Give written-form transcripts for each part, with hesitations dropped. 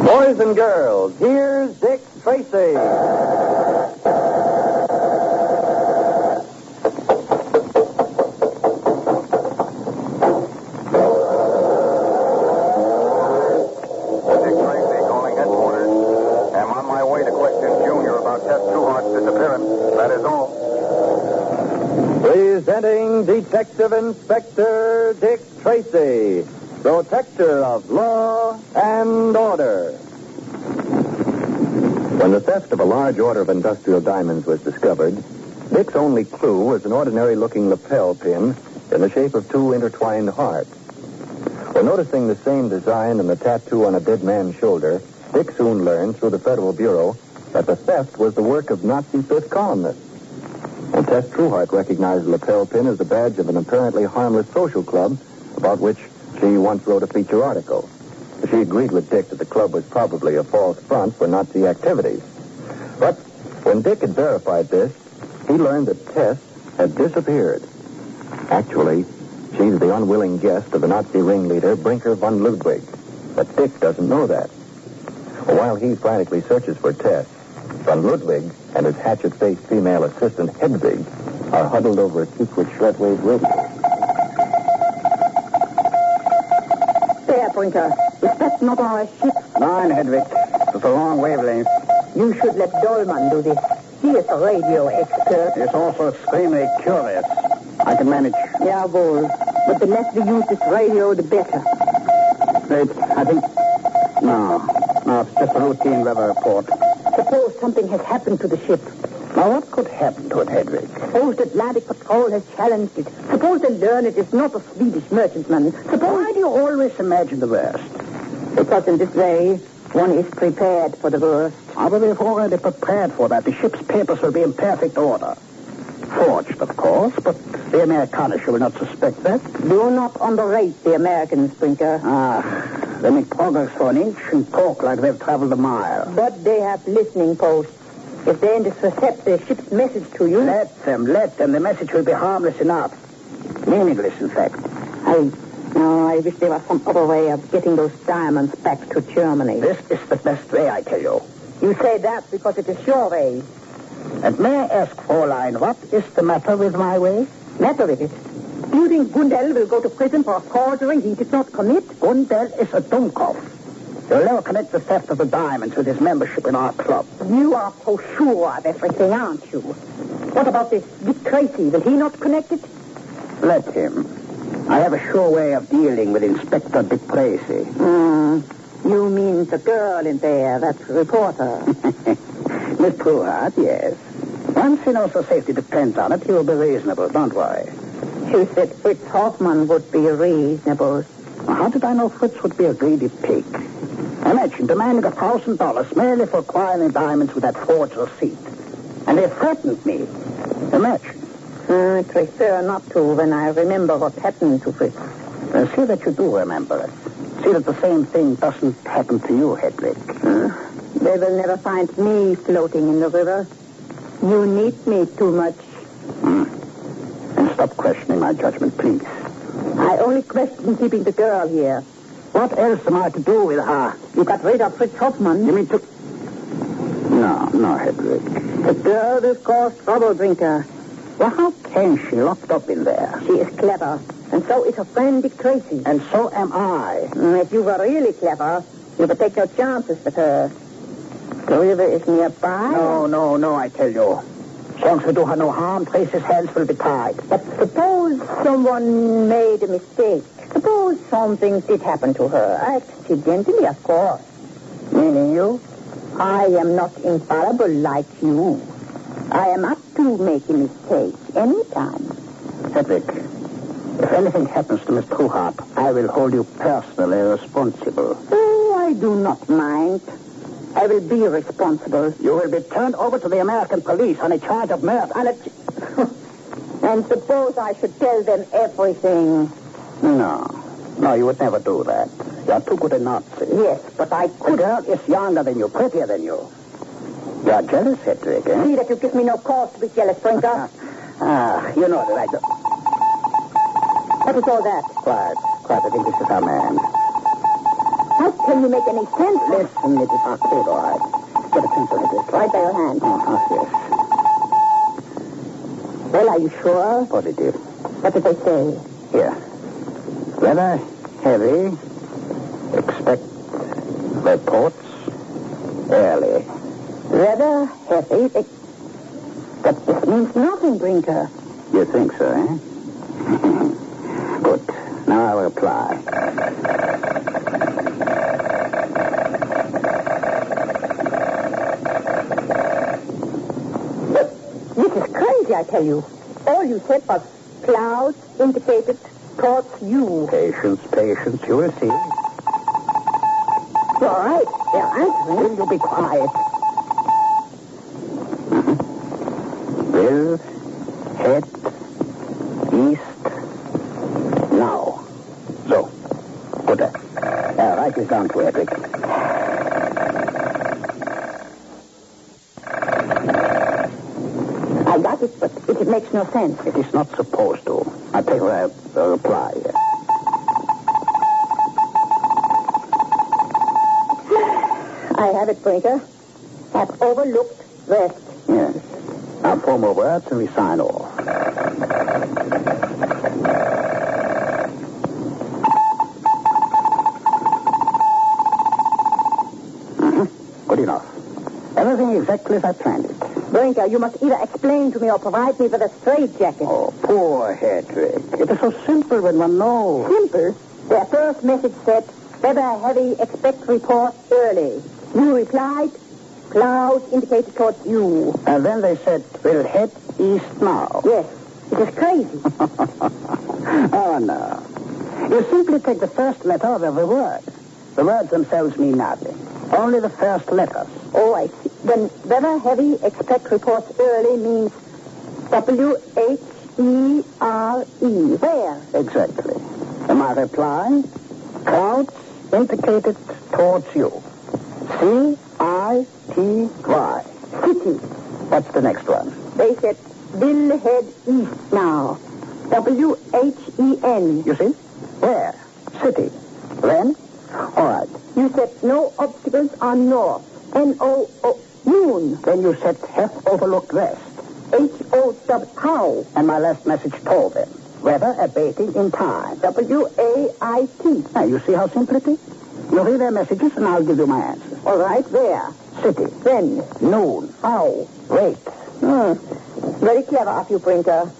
Boys and girls, here's Dick Tracy. Presenting Detective Inspector Dick Tracy, protector of law and order. When the theft of a large order of industrial diamonds was discovered, Dick's only clue was an ordinary-looking lapel pin in the shape of two intertwined hearts. When noticing the same design in the tattoo on a dead man's shoulder, Dick soon learned through the Federal Bureau that the theft was the work of Nazi fifth columnists. And Tess Trueheart recognized the lapel pin as the badge of an apparently harmless social club about which she once wrote a feature article. She agreed with Dick that the club was probably a false front for Nazi activities. But when Dick had verified this, he learned that Tess had disappeared. Actually, she's the unwilling guest of the Nazi ringleader, Brinker von Ludwig. But Dick doesn't know that. While he frantically searches for Tess, von Ludwig and his hatchet-faced female assistant, Hedwig, are huddled over a secret shortwave radio. There, Brinker. Is that not our ship? Mine, Hedwig. It's a long wavelength. You should let Dolman do this. He is a radio expert. He's also extremely curious. I can manage. Jawohl. But the less we use this radio, the better. Wait, I think... No, it's just a routine weather report. Suppose something has happened to the ship. Now, what could happen to it, Hedwig? Suppose the Atlantic Patrol has challenged it. Suppose they learn it is not a Swedish merchantman. Why do you always imagine the worst? Because in this way, one is prepared for the worst. But we've already prepared for that. The ship's papers will be in perfect order. Forged, of course, but the Amerikaners will not suspect that. Do not underrate the Americans, Brinker. They make progress for an inch and talk like they've traveled a mile. But they have listening posts. If they intercept the ship's message to you... Let them. The message will be harmless enough. Meaningless, in fact. I wish there was some other way of getting those diamonds back to Germany. This is the best way, I tell you. You say that because it is your way. And may I ask, Fräulein, what is the matter with my way? Matter with it? Do you think Gundel will go to prison for a forgery he did not commit? Gundel is a Dummkopf. He'll never connect the theft of the diamonds with his membership in our club. You are so sure of everything, aren't you? What about this Dick Tracy? Will he not connect it? Let him. I have a sure way of dealing with Inspector Dick Tracy. You mean the girl in there, that reporter? Miss Trueheart, yes. Once he knows the safety depends on it, he will be reasonable, don't worry. She said Fritz Hoffman would be reasonable. How did I know Fritz would be a greedy pig? Imagine demanding $1,000 merely for acquiring diamonds with that forged receipt. And they threatened me. Imagine. I prefer not to when I remember what happened to Fritz. See that you do remember it. See that the same thing doesn't happen to you, Hedwig. They will never find me floating in the river. You need me too much. And stop questioning my judgment, please. I only question keeping the girl here. What else am I to do with her? You got rid of Fritz Hoffman. You mean to... No, Hedwig. The girl will cause trouble, Brinker. Well, how can she locked up in there? She is clever. And so is her friend Dick Tracy. And so am I. If you were really clever, you would take your chances with her. The river is nearby. No, I tell you. As long as we do her no harm, Tracy's hands will be tied. But suppose someone made a mistake. Suppose something did happen to her. Accidentally, of course. Meaning you? I am not infallible like you. I am apt to make a mistake anytime. Hedwig, if anything happens to Miss Trueheart, I will hold you personally responsible. Oh, I do not mind. I will be responsible. You will be turned over to the American police on a charge of murder. And suppose I should tell them everything. No, you would never do that. You're too good a Nazi. Yes, but I could. The girl is younger than you, prettier than you. You're jealous, Hedwig, eh? See that you give me no cause to be jealous, Brinker. You know that I do. What was all that? Quiet. I think this is our man. How Can you make any sense? Listen, Mrs. Hartford, all right. Get a pencil, Hedrick. Right by your hand. Yes. Well, are you sure? Positive. What did they say? Here. Rather heavy. Expect reports early. Rather heavy. But this means nothing, Brinker. You think so, eh? Good. Now I'll reply. This is crazy, I tell you. All you said was clouds indicated towards you. Patience, patience. You will see. All right. They're answering. Will you be quiet? Will head east now. So, good. Write this down to Hedrick. I got it, but it makes no sense. It is not supposed to. I'll take a reply here. I have it, Brinker. Have overlooked rest. Yes. Now form a words and we sign off. Good enough. Everything exactly as I planned it. Brinker, you must either explain to me or provide me with a straitjacket. Oh, poor Hedrick. It is so simple when one knows. Simple. Their first message said, weather heavy, expect report early. You replied, clouds indicated towards you. And then they said, we'll head east now. Yes. It is crazy. Oh, no. You simply take the first letter of every word. The words themselves mean nothing. Only the first letters. Oh, I see. Then weather heavy, expect reports early means W-H-E-R-E. Where? Exactly. And my reply, clouds indicated towards you. C-I-T-Y. City. What's the next one? They said, will head east now. W-H-E-N. You see? Where? City. Then? All right. You said no obstacles on north. N-O-O. Noon. Then you said have overlooked west. H-O-W. How? And my last message told them. Weather abating in time. W-A-I-T. Now, you see how simple it is? You read their messages and I'll give you my answer. All right, where? City. When? Noon. How? Wait. Very clever of you, Brinker.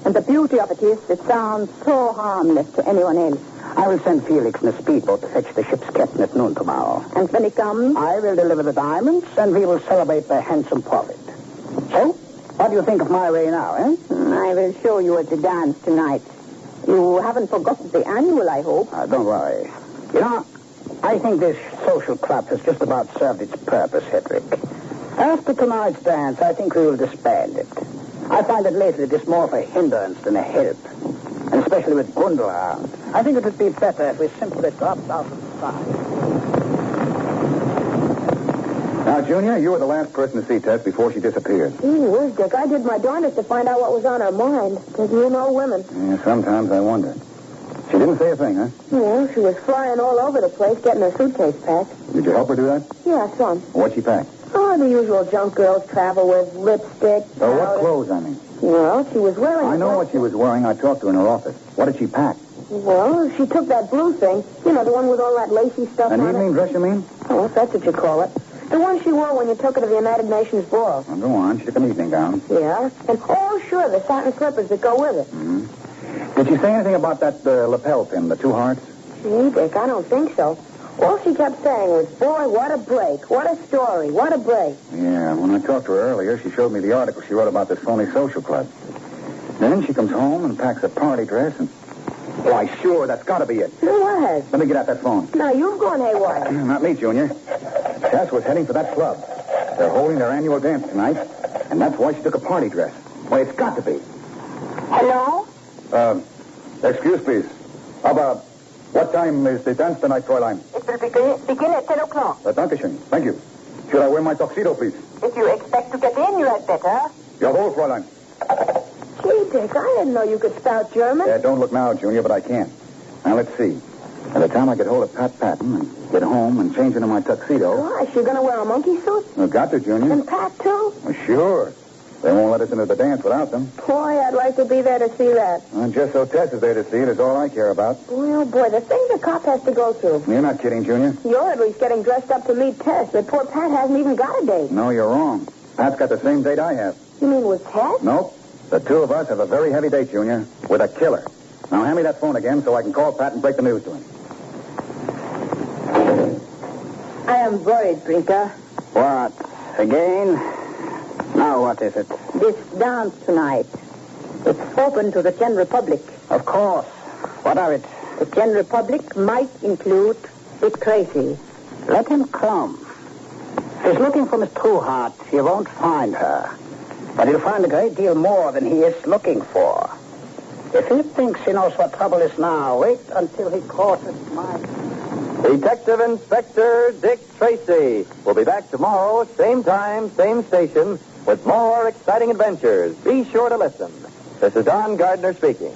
And the beauty of it is, it sounds so harmless to anyone else. I will send Felix in a speedboat to fetch the ship's captain at noon tomorrow. And when he comes? I will deliver the diamonds, and we will celebrate their handsome profit. So, what do you think of my way now, eh? I will show you at the dance tonight. You haven't forgotten the annual, I hope. Don't worry. You know, I think this social club has just about served its purpose, Hedrick. After tonight's dance, I think we will disband it. I find that lately it is more of a hindrance than a help. And especially with Gundel around. I think it would be better if we simply dropped out of the side. Now, Junior, you were the last person to see Tess before she disappeared. Where's Dick? I did my darndest to find out what was on her mind. Because you know women. Yeah, sometimes I wonder. She didn't say a thing, huh? Yeah, she was flying all over the place, getting her suitcase packed. Did you help her do that? Yeah, some. What'd she pack? Oh, the usual junk girls travel with, lipstick. Oh, what powder. clothes, I mean? Well, she was wearing... I know what she was wearing. I talked to her in her office. What did she pack? Well, she took that blue thing. You know, the one with all that lacy stuff An on evening it. dress, you mean? Oh, if that's what you call it. The one she wore when you took her to the United Nations ball. Well, go on. She took an evening gown. Yeah. And, oh, sure, the satin slippers that go with it. Mm-hmm. Did she say anything about that lapel pin, the 2 hearts? Gee, Dick, I don't think so. All she kept saying was, boy, what a break. What a story. What a break. Yeah, when I talked to her earlier, she showed me the article she wrote about this phony social club. Then she comes home and packs a party dress and... Why, sure, that's got to be it. Who was? Let me get out that phone. Now, you've gone haywire. Not me, Junior. Tess was heading for that club. They're holding their annual dance tonight, and that's why she took a party dress. Why, it's got to be. Hello? Excuse, please. Aber, what time is the dance tonight, Fräulein? It will begin at 10 o'clock. Dankeschön. Thank you. Should I wear my tuxedo, please? If you expect to get in, you had better. Jawohl, Fräulein. Gee, Dick, I didn't know you could spout German. Don't look now, Junior, but I can. Now, let's see. By the time I get hold of Pat Patton and get home and change into my tuxedo... Gosh, you're going to wear a monkey suit? Well, got to, Junior. And Pat, too? Well, sure. They won't let us into the dance without them. Boy, I'd like to be there to see that. Well, just so Tess is there to see it is all I care about. Well, boy, the things a cop has to go through. You're not kidding, Junior. You're at least getting dressed up to meet Tess, but poor Pat hasn't even got a date. No, you're wrong. Pat's got the same date I have. You mean with Tess? Nope. The two of us have a very heavy date, Junior, with a killer. Now, hand me that phone again so I can call Pat and break the news to him. I am worried, Brinker. What? Again? Now, what is it? This dance tonight. It's open to the general public. Of course. What of it? The general public might include Dick Tracy. Let him come. If he's looking for Miss Trueheart, he won't find her. But he'll find a great deal more than he is looking for. If he thinks he knows what trouble is now, wait until he crosses my... Detective Inspector Dick Tracy will be back tomorrow, same time, same station, with more exciting adventures. Be sure to listen. This is Don Gardner speaking.